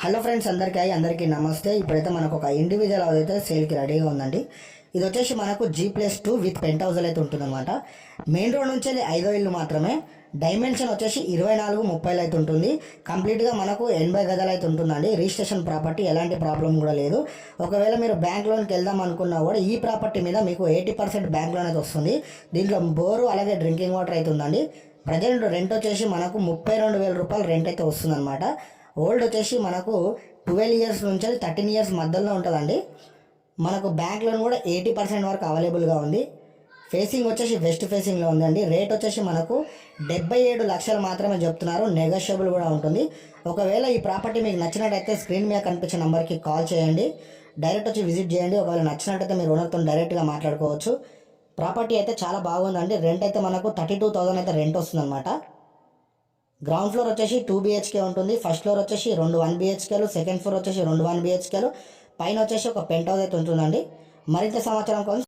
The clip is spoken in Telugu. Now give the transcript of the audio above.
హలో ఫ్రెండ్స్, అందరికీ నమస్తే. ఇప్పుడైతే మనకు ఒక ఇండివిజువల్ హౌస్ అయితే సేల్కి రెడీగా ఉందండి. ఇది వచ్చేసి మనకు G+2 విత్ పెంట్ హౌస్ అయితే ఉంటుందన్నమాట. మెయిన్ రోడ్ నుంచి 5వ ఇల్లు మాత్రమే. డైమెన్షన్ వచ్చేసి 24-30 అయితే ఉంటుంది. కంప్లీట్గా మనకు 80 గదాలు అయితే ఉంటుందండి. రిజిస్ట్రేషన్ ప్రాపర్టీ, ఎలాంటి ప్రాబ్లం కూడా లేదు. ఒకవేళ మీరు బ్యాంక్ లోన్కి వెళ్దాం అనుకున్నా కూడా ఈ ప్రాపర్టీ మీద మీకు 80% బ్యాంక్ లోన్ అయితే వస్తుంది. దీంట్లో బోరు అలాగే డ్రింకింగ్ వాటర్ అయితే ఉందండి. ప్రజెంట్ రెంట్ వచ్చేసి మనకు 32,000 రూపాయలు రెంట్ అయితే వస్తుందన్నమాట. ఓల్డ్ వచ్చేసి మనకు 12 ఇయర్స్ నుంచి 13 ఇయర్స్ మధ్యలో ఉంటుందండి. మనకు బ్యాంక్ లోన్ కూడా 80% వరకు అవైలబుల్గా ఉంది. ఫేసింగ్ వచ్చేసి వెస్ట్ ఫేసింగ్లో ఉందండి. రేట్ వచ్చేసి మనకు 77 లక్షలు మాత్రమే చెప్తున్నారు. నెగోషియబుల్ కూడా ఉంటుంది. ఒకవేళ ఈ ప్రాపర్టీ మీకు నచ్చినట్టయితే స్క్రీన్ మీద కనిపించే నెంబర్కి కాల్ చేయండి. డైరెక్ట్ వచ్చి విజిట్ చేయండి. ఒకవేళ నచ్చినట్టయితే మీరు ఓనర్తో డైరెక్ట్గా మాట్లాడుకోవచ్చు. ప్రాపర్టీ అయితే చాలా బాగుందండి. రెంట్ అయితే మనకు 32,000 అయితే రెంట్ వస్తుందన్నమాట. గ్రౌండ్ ఫ్లోర్ వచ్చేసి 2 BHK ఉంటుంది. ఫస్ట్ ఫ్లోర్ వచ్చేసి 2 1 BHKలు, సెకండ్ ఫ్లోర్ వచ్చేసి 2 1 BHKలు, పైన వచ్చేసి ఒక పెంట్ హౌస్ అయితే ఉంటుందండి. మరింత సమాచారం కోసం